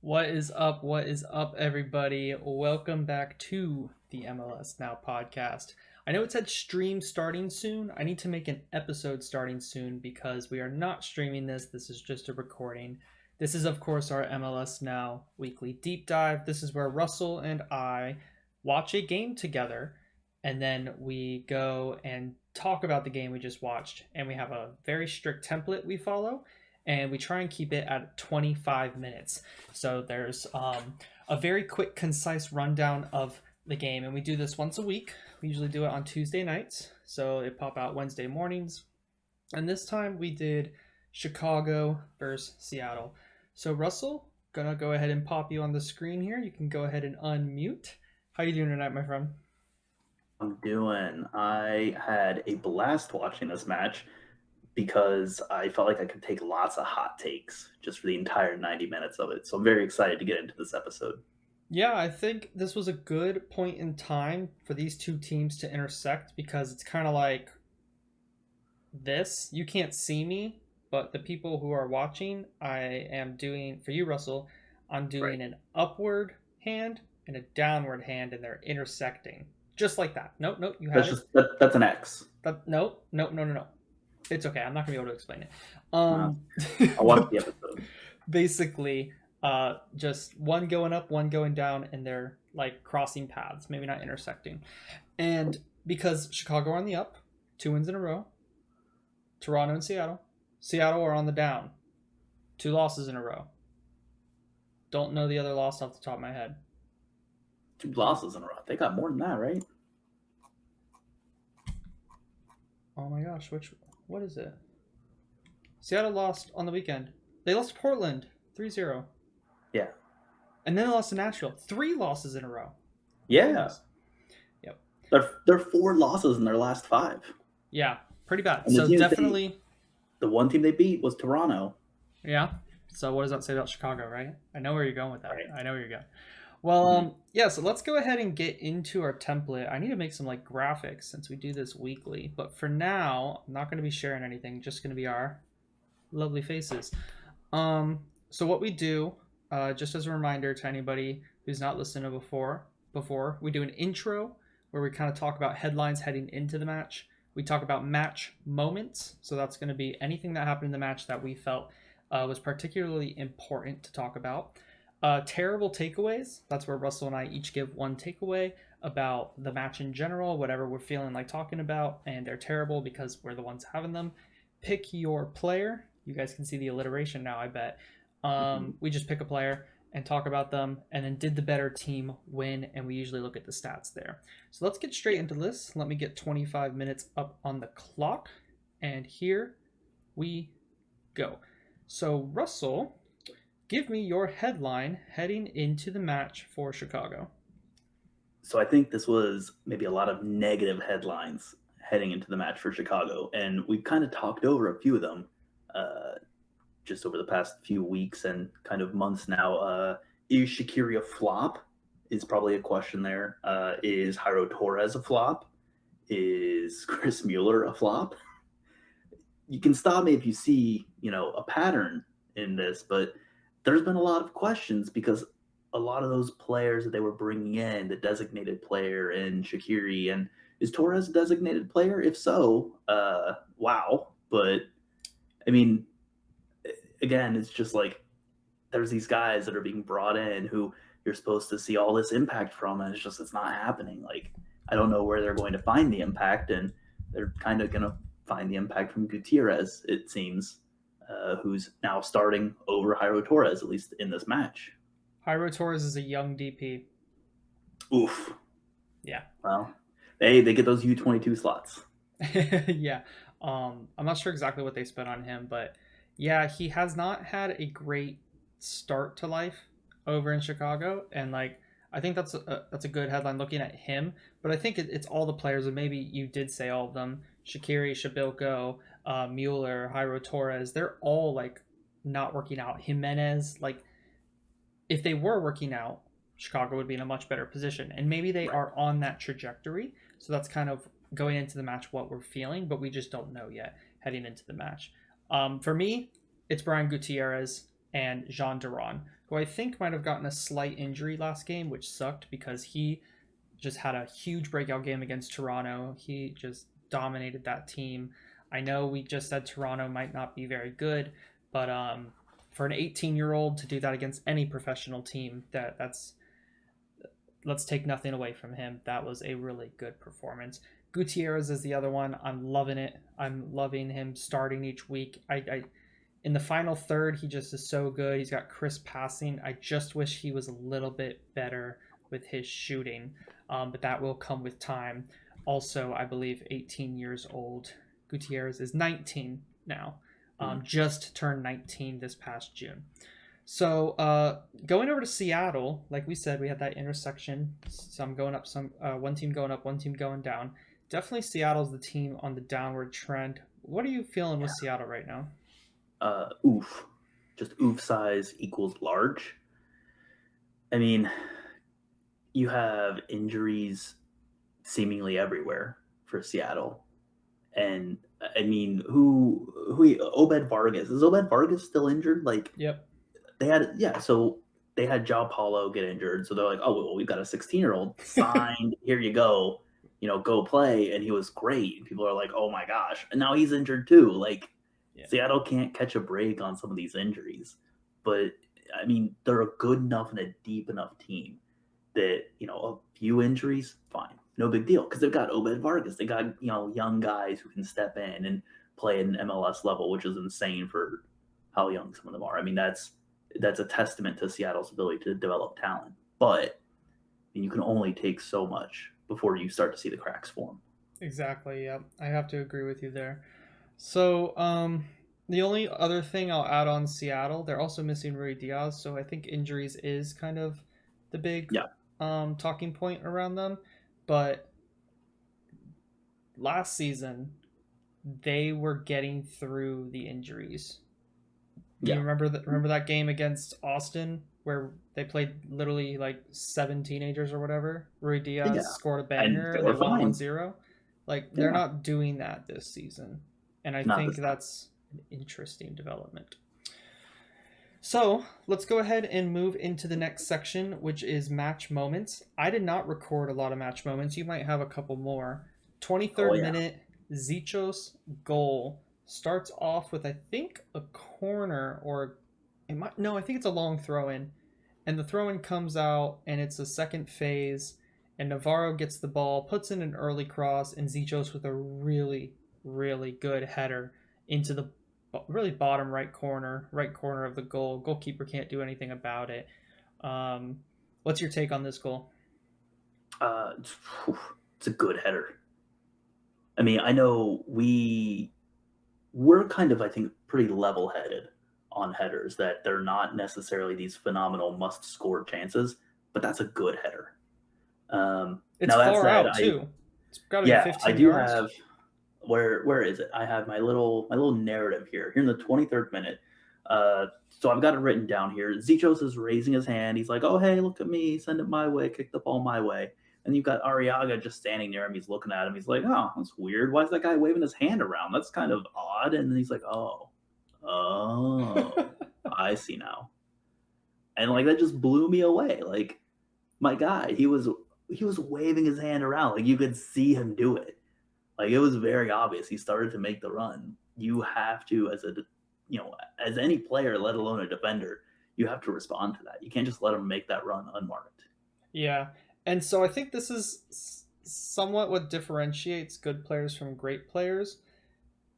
What is up? What is up, everybody? Welcome back to the MLS Now podcast. I know it said stream starting soon. I need to make an episode starting soon because we are not streaming this. This is just a recording. This is, of course, our MLS Now weekly deep dive. This is where Russell and I watch a game together and then we go and talk about the game we just watched. And we have a very strict template we follow, and we try and keep it at 25 minutes. So there's a very quick, concise rundown of the game, and we do this once a week. We usually do it on Tuesday nights, so it pop out Wednesday mornings. And this time we did Chicago versus Seattle. So Russell, gonna go ahead and pop you on the screen here. You can go ahead and unmute. How you doing tonight, my friend? I had a blast watching this match because I felt like I could take lots of hot takes just for the entire 90 minutes of it. So I'm very excited to get into this episode. Yeah, I think this was a good point in time for these two teams to intersect because it's kind of like this. You can't see me, but the people who are watching, I am doing, for you, Russell, I'm doing an upward hand and a downward hand, and they're intersecting. Just like that. Nope, you have That's an X. No. It's okay. I'm not gonna be able to explain it. I'll watch the episode. Basically, just one going up, one going down, and they're like crossing paths, maybe not intersecting. And because Chicago are on the up, 2 wins in a row. Toronto and Seattle are on the down, 2 losses in a row. Don't know the other loss off the top of my head. 2 losses in a row. They got more than that, right? Oh my gosh, what is it? Seattle lost on the weekend. They lost to Portland 3-0. Yeah. And then they lost to Nashville. 3 losses in a row. Yeah. Yep. They're 4 losses in their last 5. Yeah, pretty bad. So definitely the one team they beat was Toronto. Yeah. So what does that say about Chicago, right? I know where you're going with that. Right. I know where you're going. Well, yeah, so let's go ahead and get into our template. I need to make some like graphics since we do this weekly. But for now, I'm not going to be sharing anything. Just going to be our lovely faces. So what we do, just as a reminder to anybody who's not listened to before, we do an intro where we kind of talk about headlines heading into the match. We talk about match moments. So that's going to be anything that happened in the match that we felt was particularly important to talk about. Terrible takeaways. That's where Russell and I each give one takeaway about the match in general, whatever we're feeling like talking about, and they're terrible because we're the ones having them. Pick your player. You guys can see the alliteration now, I bet. We just pick a player and talk about them, and then did the better team win, and we usually look at the stats there. So let's get straight into this. Let me get 25 minutes up on the clock, and here we go. So Russell, give me your headline heading into the match for Chicago. So I think this was maybe a lot of negative headlines heading into the match for Chicago, and we've kind of talked over a few of them just over the past few weeks and kind of months now. Is Shaqiri a flop? Is probably a question there. Is Jairo Torres a flop? Is Chris Mueller a flop? You can stop me if you see, a pattern in this, but there's been a lot of questions because a lot of those players that they were bringing in, the designated player and Shaqiri, and is Torres a designated player? If so, wow. But I mean, again, it's just like there's these guys that are being brought in who you're supposed to see all this impact from, and it's not happening. Like, I don't know where they're going to find the impact, and they're kind of going to find the impact from Gutierrez, it seems, who's now starting over Jairo Torres, at least in this match. Jairo Torres is a young DP. Oof. Yeah. Well, they get those U22 slots. Yeah. I'm not sure exactly what they spent on him, but yeah, he has not had a great start to life over in Chicago, and I think that's a good headline looking at him. But I think it's all the players, and maybe you did say all of them: Shaqiri, Shabilko, Mueller, Jairo Torres. They're all not working out. Jimenez, if they were working out, Chicago would be in a much better position, and maybe they are on that trajectory. So that's kind of going into the match what we're feeling, but we just don't know yet heading into the match. For me, it's Brian Gutierrez and Duran. who I think might have gotten a slight injury last game, which sucked because he just had a huge breakout game against Toronto. He just dominated that team. I know we just said Toronto might not be very good, but for an 18-year-old to do that against any professional team, that's let's take nothing away from him. That was a really good performance. Gutierrez is the other one. I'm loving it. I'm loving him starting each week. I in the final third, he just is so good. He's got crisp passing. I just wish he was a little bit better with his shooting, but that will come with time. Also, I believe 18 years old. Gutierrez is 19 now. Just turned 19 this past June. So going over to Seattle, like we said, we had that intersection. Some going up, some one team going up, one team going down. Definitely Seattle's the team on the downward trend. What are you feeling with Seattle right now? Oof. Just oof size equals large. I mean, you have injuries seemingly everywhere for Seattle. And I mean, who Obed Vargas. Is Obed Vargas still injured? Like, yep. So they had João Paulo get injured. So they're like, oh, well, we've got a 16-year-old signed. Here you go. Go play. And he was great. And people are like, oh my gosh. And now he's injured too. Like, Seattle can't catch a break on some of these injuries. But, I mean, they're a good enough and a deep enough team that, a few injuries, fine. No big deal. Because they've got Obed Vargas. They got, young guys who can step in and play at an MLS level, which is insane for how young some of them are. I mean, that's a testament to Seattle's ability to develop talent. But you can only take so much before you start to see the cracks form. Exactly, yeah. I have to agree with you there. So, the only other thing I'll add on Seattle, they're also missing Rui Diaz, so I think injuries is kind of the big talking point around them. But last season, they were getting through the injuries. Do you remember that game against Austin where they played literally like 7 teenagers or whatever? Rui Diaz scored a banger and they won 1-0. Like, they're not doing that this season. And I think that's an interesting development. So let's go ahead and move into the next section, which is match moments. I did not record a lot of match moments. You might have a couple more. 23rd minute, Zichos goal starts off with, I think, a corner or I think it's a long throw in. And the throw in comes out and it's a second phase. And Navarro gets the ball, puts in an early cross, and Zichos with a really, really good header into the really bottom right corner of the goal. Goalkeeper can't do anything about it. What's your take on this goal? It's a good header. I mean, I know we're kind of, I think, pretty level-headed on headers, that they're not necessarily these phenomenal must-score chances, but that's a good header. It's far out too. It's got to be 15 yards. Have where is it? I have my little narrative here in the 23rd minute. So I've got it written down here. Zichos is raising his hand. He's like, "Oh, hey, look at me! Send it my way. Kick the ball my way." And you've got Arriaga just standing there, and he's looking at him. He's like, "Oh, that's weird. Why is that guy waving his hand around? That's kind of odd." And then he's like, "Oh, I see now." And like that just blew me away. Like, my guy, he was waving his hand around. Like, you could see him do it. Like, it was very obvious. He started to make the run. You have to, as any player, let alone a defender, you have to respond to that. You can't just let him make that run unmarked. Yeah. And so I think this is somewhat what differentiates good players from great players,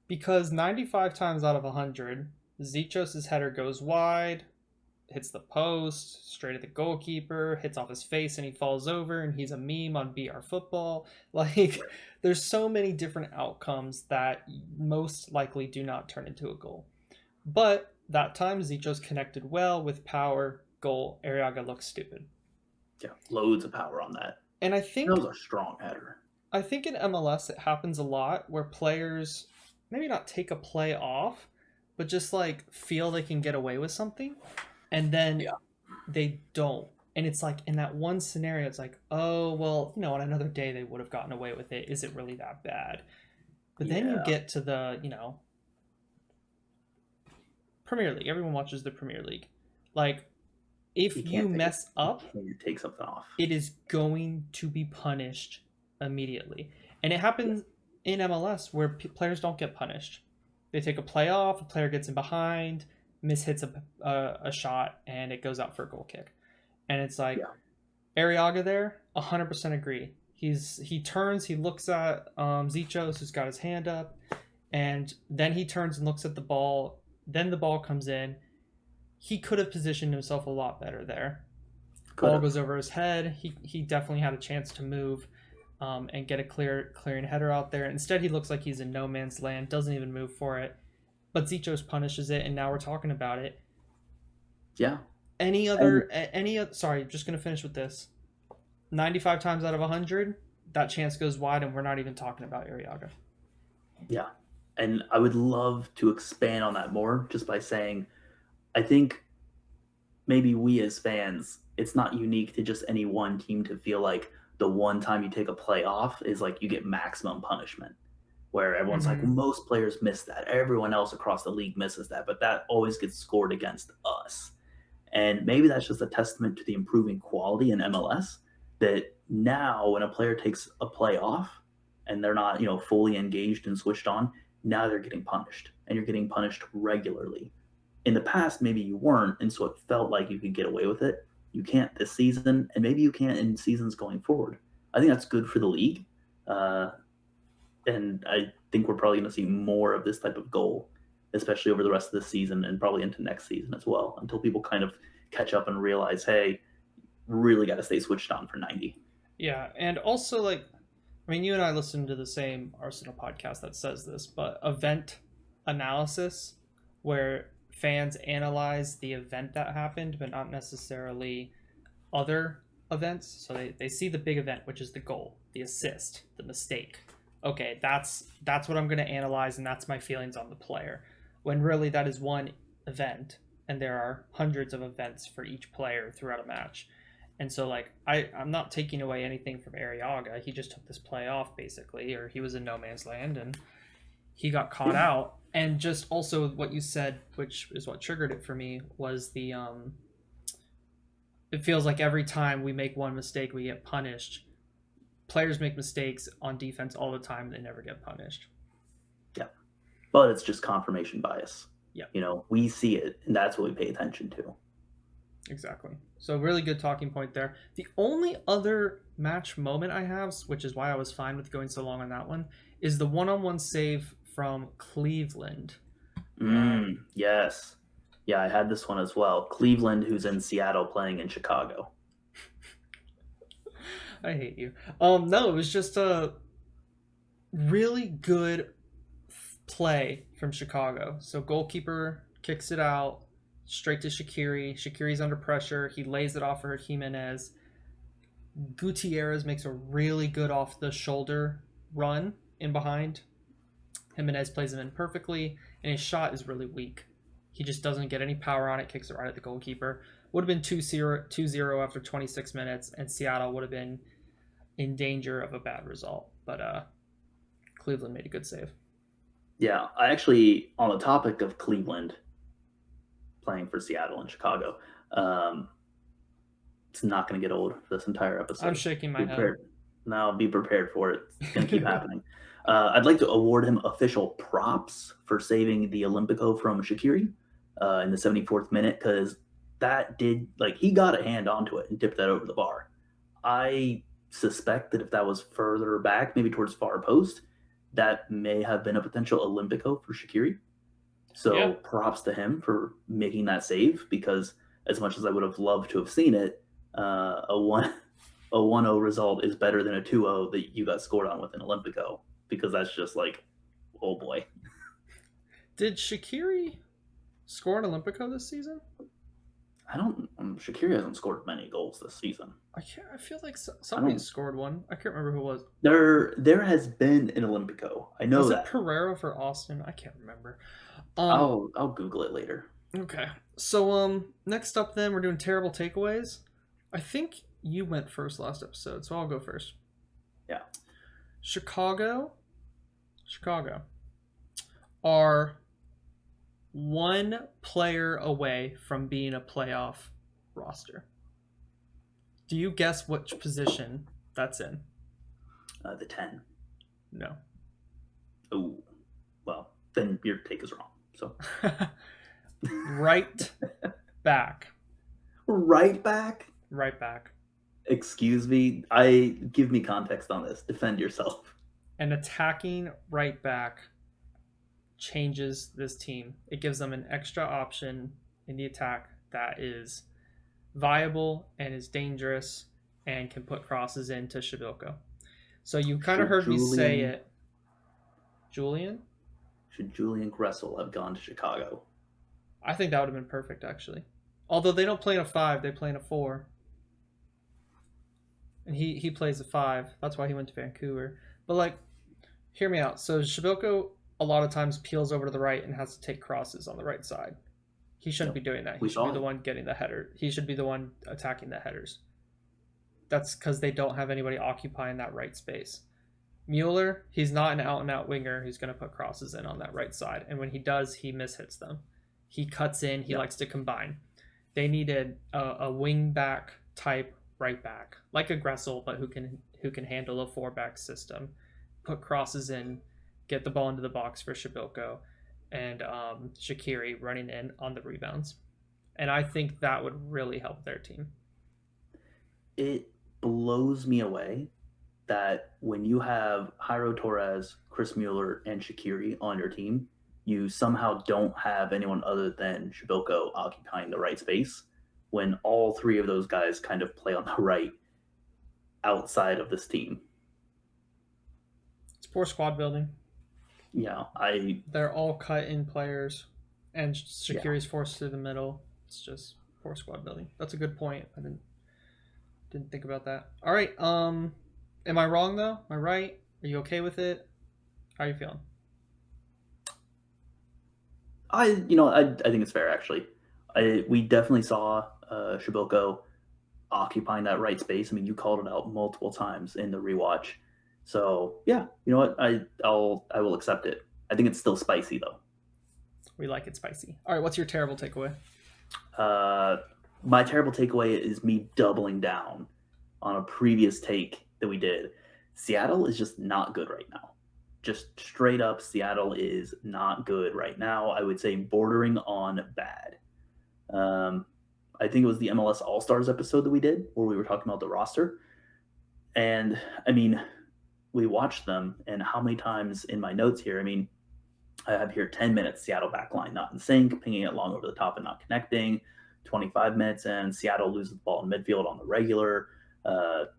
because 95 times out of 100, Zichos' header goes wide, hits the post, straight at the goalkeeper, hits off his face, and he falls over, and he's a meme on BR Football. Like, there's so many different outcomes that most likely do not turn into a goal. But that time, Zichos connected well with power, goal. Arriaga looks stupid. Yeah, loads of power on that. And I think that was a strong header. I think in MLS it happens a lot where players maybe not take a play off, but just like feel they can get away with something, and then they don't. And it's like in that one scenario, it's like, oh, well, on another day they would have gotten away with it. Is it really that bad? But then you get to the, Premier League. Everyone watches the Premier League. Like, if you mess up, you can't take something off. it is going to be punished immediately. And it happens in MLS where players don't get punished. They take a play off, a player gets in behind, mishits a shot, and it goes out for a goal kick. And it's like, Arriaga there, 100% agree. He turns, he looks at Zichos, who's got his hand up, and then he turns and looks at the ball. Then the ball comes in. He could have positioned himself a lot better there. Ball goes over his head. He definitely had a chance to move and get a clearing header out there. Instead, he looks like he's in no man's land, doesn't even move for it. But Zichos punishes it, and now we're talking about it. Yeah. Sorry, just going to finish with this. 95 times out of 100, that chance goes wide, and we're not even talking about Arriaga. Yeah. And I would love to expand on that more just by saying, I think maybe we as fans, it's not unique to just any one team to feel like the one time you take a play off is like you get maximum punishment, where everyone's like, most players miss that. Everyone else across the league misses that, but that always gets scored against us. And maybe that's just a testament to the improving quality in MLS, that now when a player takes a play off and they're not, fully engaged and switched on, now they're getting punished, and you're getting punished regularly. In the past, maybe you weren't, and so it felt like you could get away with it. You can't this season, and maybe you can't in seasons going forward. I think that's good for the league, and I think we're probably going to see more of this type of goal, especially over the rest of the season and probably into next season as well, until people kind of catch up and realize, hey, really got to stay switched on for 90. Yeah, and also, you and I listen to the same Arsenal podcast that says this, but event analysis, where fans analyze the event that happened, but not necessarily other events. So they see the big event, which is the goal, the assist, the mistake. Okay, that's what I'm going to analyze, and that's my feelings on the player. When really that is one event, and there are hundreds of events for each player throughout a match. And so, I'm not taking away anything from Arriaga. He just took this play off, basically, or he was in no man's land, and he got caught out. And just also what you said, which is what triggered it for me, was the it feels like every time we make one mistake, we get punished. Players make mistakes on defense all the time. They never get punished. Yeah. But it's just confirmation bias. Yeah. We see it, and that's what we pay attention to. Exactly. So really good talking point there. The only other match moment I have, which is why I was fine with going so long on that one, is the one-on-one save from Cleveland. Yes. Yeah, I had this one as well. Cleveland, who's in Seattle playing in Chicago. I hate you. No, it was just a really good play from Chicago. So goalkeeper kicks it out straight to Shaqiri. Shaqiri's under pressure. He lays it off for Jimenez. Gutierrez makes a really good off the shoulder run in behind. Jimenez plays him in perfectly, and his shot is really weak. He just doesn't get any power on it, kicks it right at the goalkeeper. Would have been 2-0 after 26 minutes, and Seattle would have been in danger of a bad result. But Cleveland made a good save. Yeah, I actually, on the topic of Cleveland playing for Seattle and Chicago, it's not going to get old for this entire episode. I'm shaking my head. No, be prepared for it. It's going to keep happening. I'd like to award him official props for saving the Olympico from Shaqiri in the 74th minute, because that did, he got a hand onto it and tipped that over the bar. I suspect that if that was further back, maybe towards far post, that may have been a potential Olympico for Shaqiri. So props to him for making that save, because as much as I would have loved to have seen it, a 1-0 result is better than a 2-0 that you got scored on with an Olympico, because that's just oh boy. Did Shaqiri score an Olympico this season? Shaqiri hasn't scored many goals this season. I feel like somebody scored one. I can't remember who it was. There has been an Olympico. I know that. Was it Pereira for Austin? I can't remember. I'll Google it later. Okay. So next up then, we're doing terrible takeaways. I think you went first last episode, so I'll go first. Yeah. Chicago are one player away from being a playoff roster. Do you guess which position that's in? The 10. No. Oh, well, then your take is wrong. So Right back. Right back? Right back. Excuse me. Give me context on this. Defend yourself. An attacking right back changes this team. It gives them an extra option in the attack that is viable and is dangerous and can put crosses into Shibilko. So you kind of heard me say it. Julian? Should Julian Gressel have gone to Chicago? I think that would have been perfect, actually. Although they don't play in a 5, they play in a 4. And he plays a 5. That's why he went to Vancouver. But, like, hear me out. So Shibilko a lot of times peels over to the right and has to take crosses on the right side. He shouldn't be doing that. He should be the one getting the header. He should be the one attacking the headers. That's because they don't have anybody occupying that right space. Mueller, he's not an out-and-out winger who's going to put crosses in on that right side. And when he does, he mishits them. He cuts in. He likes to combine. They needed a wing-back type right back, like a Gressel, but who can handle a 4-back system, put crosses in, get the ball into the box for Shibilko, and Shaqiri running in on the rebounds. And I think that would really help their team. It blows me away that when you have Jairo Torres, Chris Mueller, and Shaqiri on your team, you somehow don't have anyone other than Shibilko occupying the right space when all three of those guys kind of play on the right outside of this team. It's poor squad building. Yeah, they're all cut in players, and Shaqiri's forced through the middle. It's just poor squad building. That's a good point. I didn't think about that. All right. Am I wrong though? Am I right? Are you okay with it? How are you feeling? I think it's fair actually. We definitely saw Shibilko occupying that right space. I mean, you called it out multiple times in the rewatch. So yeah, you know what? I will accept it. I think it's still spicy though. We like it spicy. All right, what's your terrible takeaway? My terrible takeaway is me doubling down on a previous take that we did. Seattle is just not good right now. Just straight up, Seattle is not good right now. I would say bordering on bad. I think it was the MLS All-Stars episode that we did where we were talking about the roster. And I mean, we watched them, and how many times in my notes here, I mean, I have here 10 minutes, Seattle backline not in sync, pinging it long over the top and not connecting. 25 minutes in, Seattle loses the ball in midfield on the regular.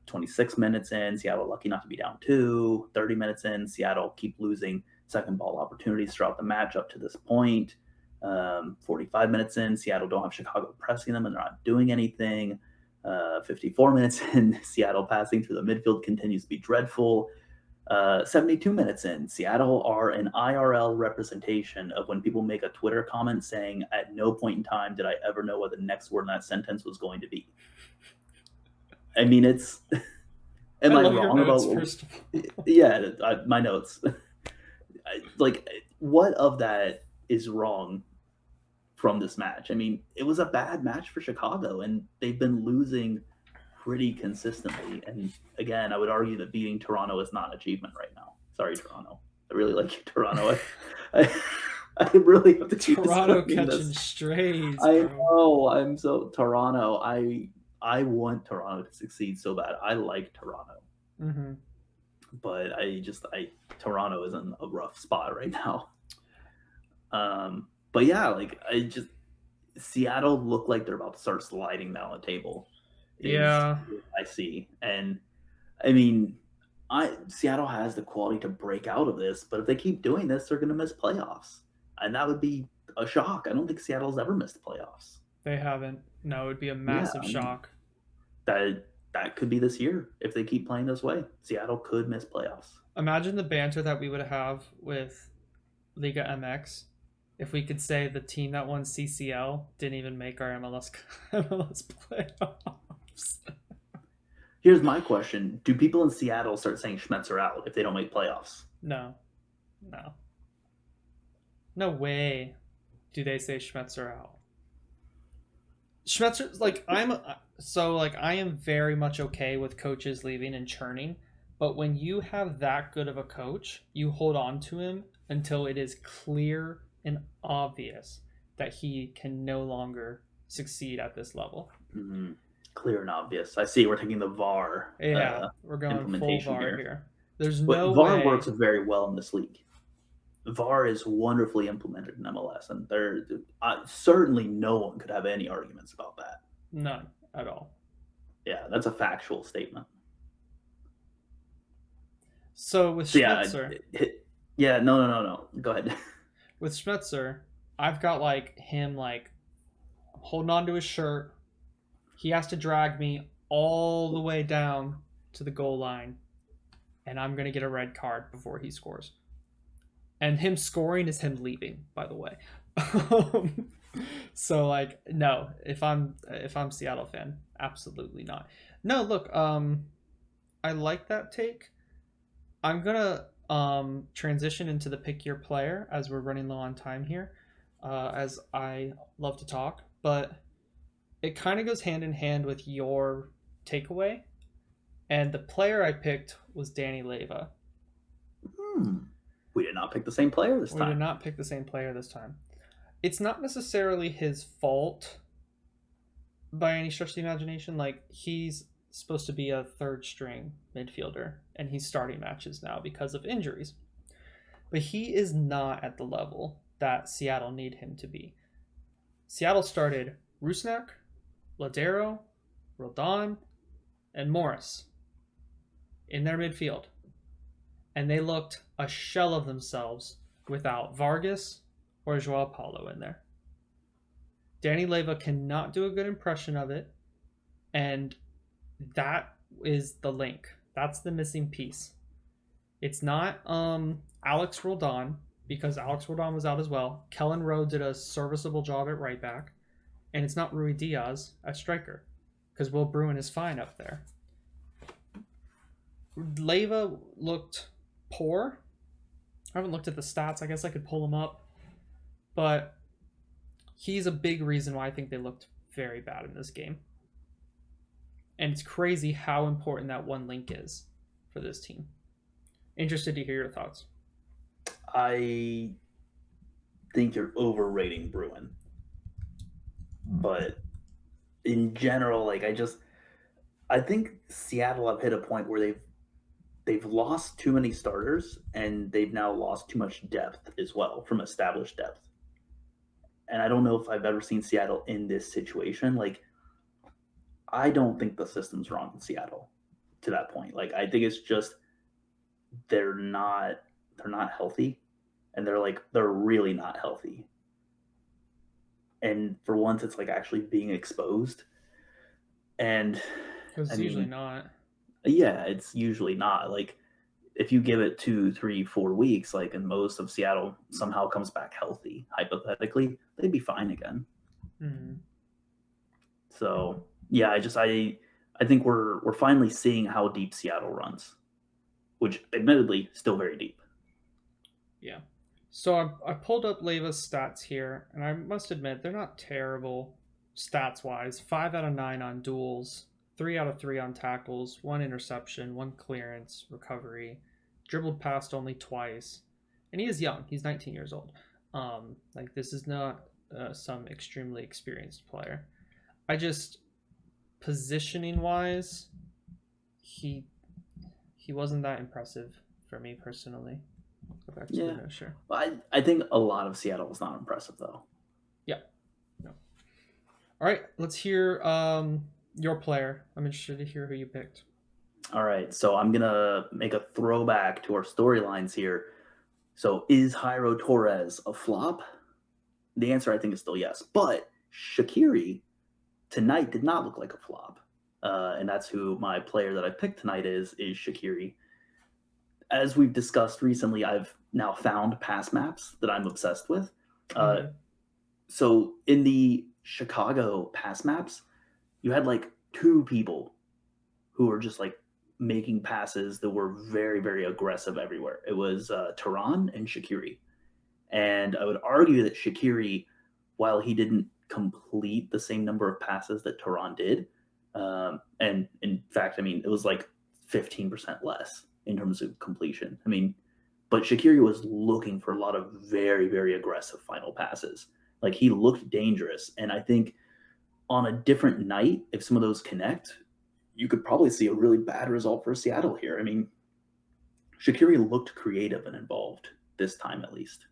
26 minutes in, Seattle lucky not to be down 2. 30 minutes in, Seattle keep losing second ball opportunities throughout the match up to this point. 45 minutes in, Seattle don't have Chicago pressing them and they're not doing anything. 54 minutes in, Seattle passing through the midfield continues to be dreadful. 72 minutes in, Seattle are an IRL representation of when people make a Twitter comment saying, at no point in time did I ever know what the next word in that sentence was going to be. I mean, it's... Am I wrong notes, about... First of all. Yeah, my notes. What of that is wrong from this match? I mean, it was a bad match for Chicago, and they've been losing pretty consistently. And again, I would argue that beating Toronto is not an achievement right now. Sorry, Toronto. I really like you, Toronto. I really have to keep Toronto catching strays. I know. I'm so Toronto. I want Toronto to succeed so bad. I like Toronto. Mm-hmm. But Toronto is in a rough spot right now. But yeah, Seattle looked like they're about to start sliding down the table. Yeah, I see. And I mean, Seattle has the quality to break out of this, but if they keep doing this, they're going to miss playoffs. And that would be a shock. I don't think Seattle's ever missed playoffs. They haven't. No, it would be a massive shock. That could be this year. If they keep playing this way, Seattle could miss playoffs. Imagine the banter that we would have with Liga MX if we could say the team that won CCL didn't even make our MLS playoffs. Here's my question. Do people in Seattle start saying Schmetzer out if they don't make playoffs? No. No way do they say Schmetzer out. Schmetzer, like I am very much okay with coaches leaving and churning, but when you have that good of a coach, you hold on to him until it is clear and obvious that he can no longer succeed at this level. Mhm. Clear and obvious. I see. We're taking the VAR Yeah, we're going full implementation VAR here. here. There's But no VAR way. works very well in this league. VAR is wonderfully implemented in MLS, and certainly no one could have any arguments about that. None at all. Yeah, that's a factual statement. So with So yeah, Schmetzer, yeah, no. Go ahead. with Schmetzer, I've got like him like holding on to his shirt. He has to drag me all the way down to the goal line, and I'm gonna get a red card before he scores. And him scoring is him leaving, by the way. So like, no, if I'm Seattle fan, absolutely not. No, look, I like that take. I'm gonna transition into the pick your player as we're running low on time here, as I love to talk, but it kind of goes hand in hand with your takeaway. And the player I picked was Danny Leyva. Hmm. We did not pick the same player this We did time. not pick the same player this time. It's not necessarily his fault by any stretch of the imagination. Like, he's supposed to be a third string midfielder, and he's starting matches now because of injuries. But he is not at the level that Seattle need him to be. Seattle started Rusnak, Ladero, Roldan, and Morris in their midfield, and they looked a shell of themselves without Vargas or Joao Paulo in there. Danny Leyva cannot do a good impression of it, and that is the link. That's the missing piece. It's not Alex Roldan, because Alex Roldan was out as well. Kellen Rowe did a serviceable job at right back, and it's not Rui Diaz at striker, because Will Bruin is fine up there. Leyva looked poor. I haven't looked at the stats. I guess I could pull them up, but he's a big reason why I think they looked very bad in this game. And it's crazy how important that one link is for this team. Interested to hear your thoughts. I think you're overrating Bruin, but in general, like I think Seattle have hit a point where they've lost too many starters, and they've now lost too much depth as well from established depth. And I don't know if I've ever seen Seattle in this situation. Like, I don't think the system's wrong in Seattle to that point. Like, I think it's just they're not healthy, and they're really not healthy. And for once, it's like actually being exposed. And Because it's usually not. Yeah, it's usually not. Like, if you give it 2, 3, 4 weeks, like, and most of Seattle somehow comes back healthy, hypothetically, they'd be fine again. Mm-hmm. So yeah, I think we're finally seeing how deep Seattle runs, which admittedly still very deep. Yeah. So I pulled up Leyva's stats here, and I must admit they're not terrible stats wise. 5 out of 9 on duels, 3 out of 3 on tackles, 1 interception, 1 clearance, recovery, dribbled past only twice, and he is young. He's 19 years old. Like, this is not some extremely experienced player. I just, positioning wise, he wasn't that impressive for me personally. Go back to Yeah. the no share. I think a lot of Seattle was not impressive though. Yeah. No. All right, let's hear your player. I'm interested to hear who you picked. All right, so I'm gonna make a throwback to our storylines here. So is Jairo Torres a flop? The answer, I think, is still yes. But Shaqiri tonight did not look like a flop. And that's who my player that I picked tonight is Shaqiri. As we've discussed recently, I've now found pass maps that I'm obsessed with. So in the Chicago pass maps, you had like 2 people who were just like making passes that were very, very aggressive everywhere. It was Duran and Shaqiri. And I would argue that Shaqiri, while he didn't complete the same number of passes that Duran did. And in fact, I mean, it was like 15% less in terms of completion. I mean, but Shaqiri was looking for a lot of very, very aggressive final passes. Like he looked dangerous. And I think on a different night, if some of those connect, you could probably see a really bad result for Seattle here. I mean, Shaqiri looked creative and involved this time at least.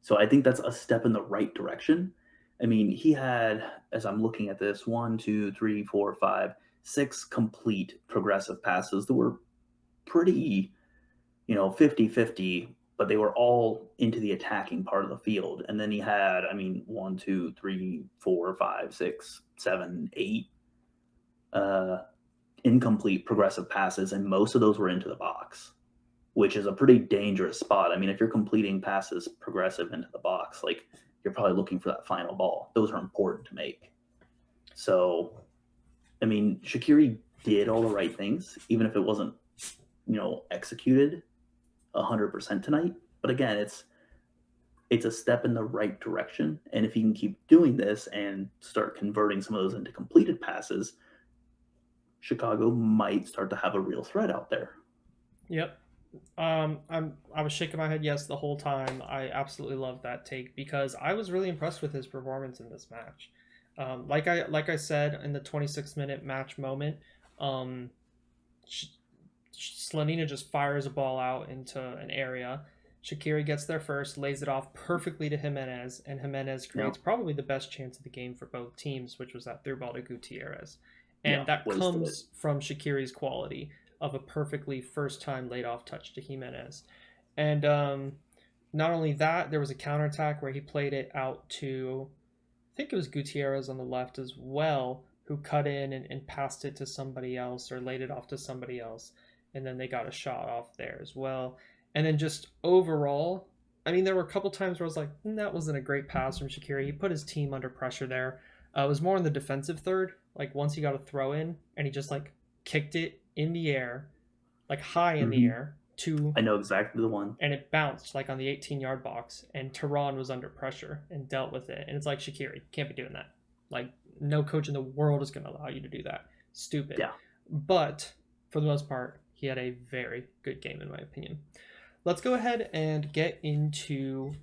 So I think that's a step in the right direction. I mean, he had, as I'm looking at this, 6 complete progressive passes that were pretty, 50-50, but they were all into the attacking part of the field. And then he had, I mean, 1, 2, 3, 4, 5, 6, 7, 8 incomplete progressive passes, and most of those were into the box, which is a pretty dangerous spot. I mean, if you're completing passes progressive into the box, like you're probably looking for that final ball. Those are important to make. So, I mean, Shaqiri did all the right things, even if it wasn't, executed 100% tonight. But again, it's a step in the right direction. And if he can keep doing this and start converting some of those into completed passes, Chicago might start to have a real threat out there. Yep. I was shaking my head yes the whole time. I absolutely love that take because I was really impressed with his performance in this match. Like I said in the 26-minute match moment, Slonina just fires a ball out into an area. Shaqiri gets there first, lays it off perfectly to Jimenez, and Jimenez creates probably the best chance of the game for both teams, which was that through ball to Gutierrez. And that comes from Shaqiri's quality of a perfectly first-time laid-off touch to Jimenez. And not only that, there was a counterattack where he played it out to, I think it was Gutierrez on the left as well, who cut in and passed it to somebody else or laid it off to somebody else. And then they got a shot off there as well. And then just overall, I mean, there were a couple times where I was like, that wasn't a great pass from Shaqiri. He put his team under pressure there. It was more in the defensive third. Like once he got a throw in and he just like kicked it in the air, like high in the air to... I know exactly the one. And it bounced like on the 18-yard box and Duran was under pressure and dealt with it. And it's like, Shaqiri, can't be doing that. Like no coach in the world is going to allow you to do that. Stupid. Yeah. But for the most part, he had a very good game in my opinion. Let's go ahead and get into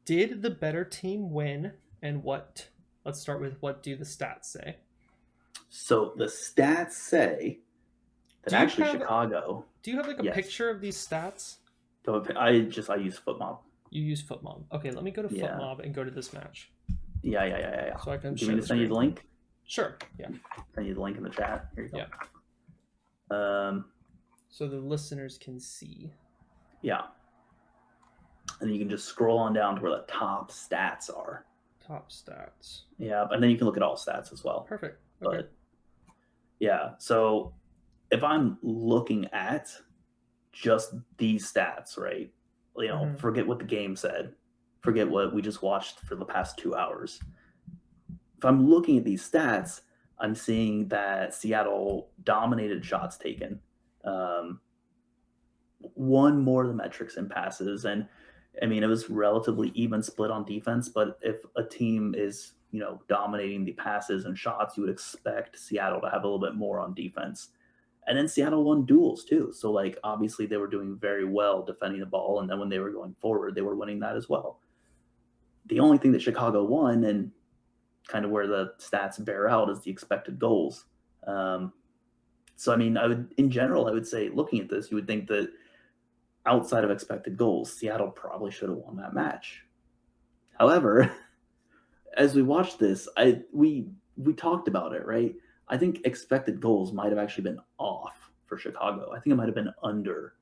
did the better team win and what? Let's start with what do the stats say? So the stats say that actually Chicago. Do you have like a picture of these stats? I use FootMob. You use FootMob. Okay, let me go to FootMob and go to this match. Yeah. So I can. Do you want me to send you the link? Sure. Yeah. Send you the link in the chat. Here you go. Yeah. So the listeners can see. Yeah. And then you can just scroll on down to where the top stats are. Top stats. Yeah, and then you can look at all stats as well. Perfect. Okay. But yeah, so if I'm looking at just these stats, right? Forget what the game said. Forget what we just watched for the past 2 hours. If I'm looking at these stats, I'm seeing that Seattle dominated shots taken. Won more of the metrics in passes. And I mean, it was relatively even split on defense, but if a team is, dominating the passes and shots, you would expect Seattle to have a little bit more on defense. And then Seattle won duels too. So like, obviously they were doing very well defending the ball. And then when they were going forward, they were winning that as well. The only thing that Chicago won and kind of where the stats bear out is the expected goals. So, I mean, in general, I would say looking at this, you would think that outside of expected goals, Seattle probably should have won that match. However, as we watched this, we talked about it, right? I think expected goals might have actually been off for Chicago. I think it might have been under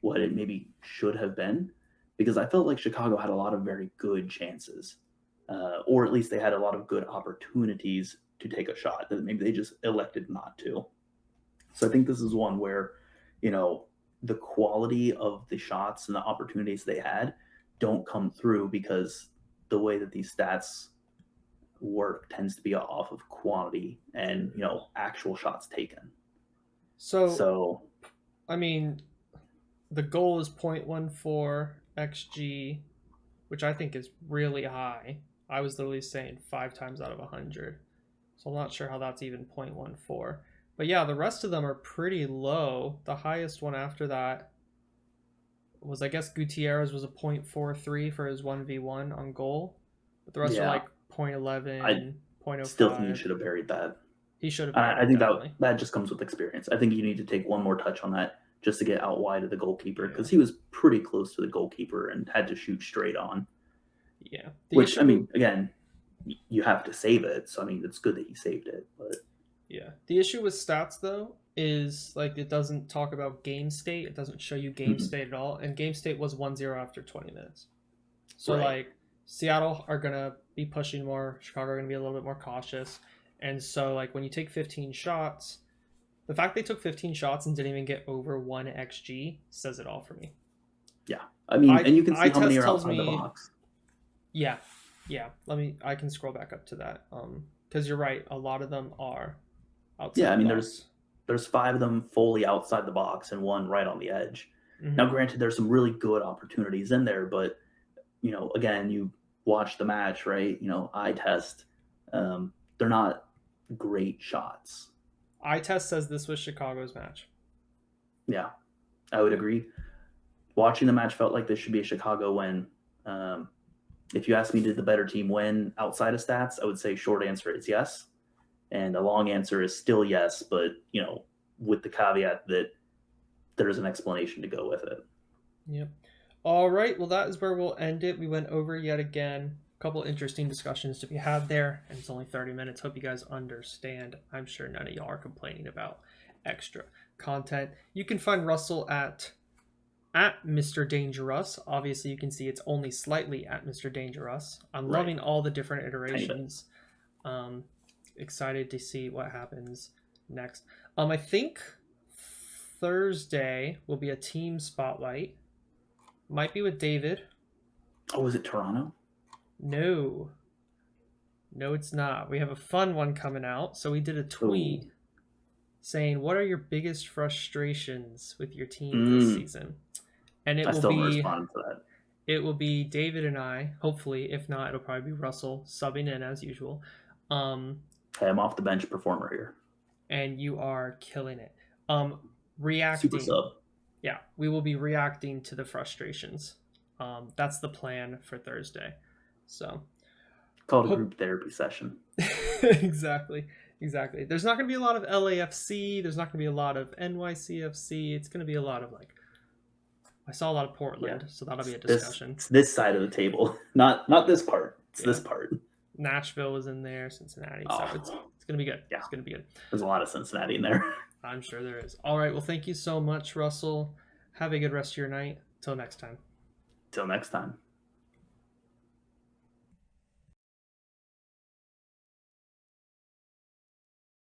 what it maybe should have been, because I felt like Chicago had a lot of very good chances, or at least they had a lot of good opportunities to take a shot that maybe they just elected not to. So I think this is one where, the quality of the shots and the opportunities they had don't come through because the way that these stats work tends to be off of quantity and, actual shots taken. So I mean, the goal is 0.14 XG, which I think is really high. I was literally saying 5 times out of 100. So I'm not sure how that's even 0.14. But yeah, the rest of them are pretty low. The highest one after that was, I guess, Gutierrez was a 0.43 for his 1v1 on goal. But the rest are Yeah, like 0.11, I 0.05. still think you should have buried that. He should have buried I it, think definitely. that just comes with experience. I think you need to take one more touch on that just to get out wide of the goalkeeper, Yeah. because he was pretty close to the goalkeeper and had to shoot straight on. Yeah. Which, I mean, again, you have to save it. So, I mean, it's good that he saved it. But yeah. The issue with stats, though, is like it doesn't talk about game state. It doesn't show you game state at all. And game state was 1-0 after 20 minutes. So, like, Seattle are going to be pushing more. Chicago are going to be a little bit more cautious. And so, like, when you take 15 shots, the fact they took 15 shots and didn't even get over 1 XG says it all for me. Yeah. I mean, and you can see how many are outside the box. Yeah. Yeah. I can scroll back up to that. Because you're right. A lot of them are outside the box. I mean, box. there's 5 of them fully outside the box and 1 right on the edge. Now, granted, there's some really good opportunities in there, but, you know, again, you watch the match, right? You know, eye test. They're not great shots. Eye test says this was Chicago's match. Yeah, I would agree. Watching the match felt like this should be a Chicago win. If you ask me, did the better team win outside of stats, I would say short answer is yes. And a long answer is still yes, but, you know, with the caveat that there's an explanation to go with it. Yep. All right. Well, that is where we'll end it. We went over yet again. A couple interesting discussions to be had there, and it's only 30 minutes. Hope you guys understand. I'm sure none of y'all are complaining about extra content. You can find Russell at Mr. Dangerous. Obviously, you can see it's only slightly at Mr. Dangerous. I'm loving all the different iterations. Excited to see what happens next. I think Thursday will be a team spotlight. Might be with David. Oh, is it Toronto? No, it's not. We have a fun one coming out. So we did a tweet saying, what are your biggest frustrations with your team this season? And it will be respond to that. It will be David and I, hopefully. If not, it'll probably be Russell subbing in as usual. Hey, I'm off the bench performer here. And you are killing it. Reacting. Super sub. Yeah, we will be reacting to the frustrations. That's the plan for Thursday. So called a group therapy session. Exactly. There's not going to be a lot of LAFC. There's not going to be a lot of NYCFC. It's going to be a lot of I saw a lot of Portland, so that'll be a discussion. It's this side of the table, not this part. It's this part. Nashville was in there, Cincinnati. So it's going to be good. Yeah. It's going to be good. There's a lot of Cincinnati in there. I'm sure there is. All right. Well, thank you so much, Russell. Have a good rest of your night. Till next time.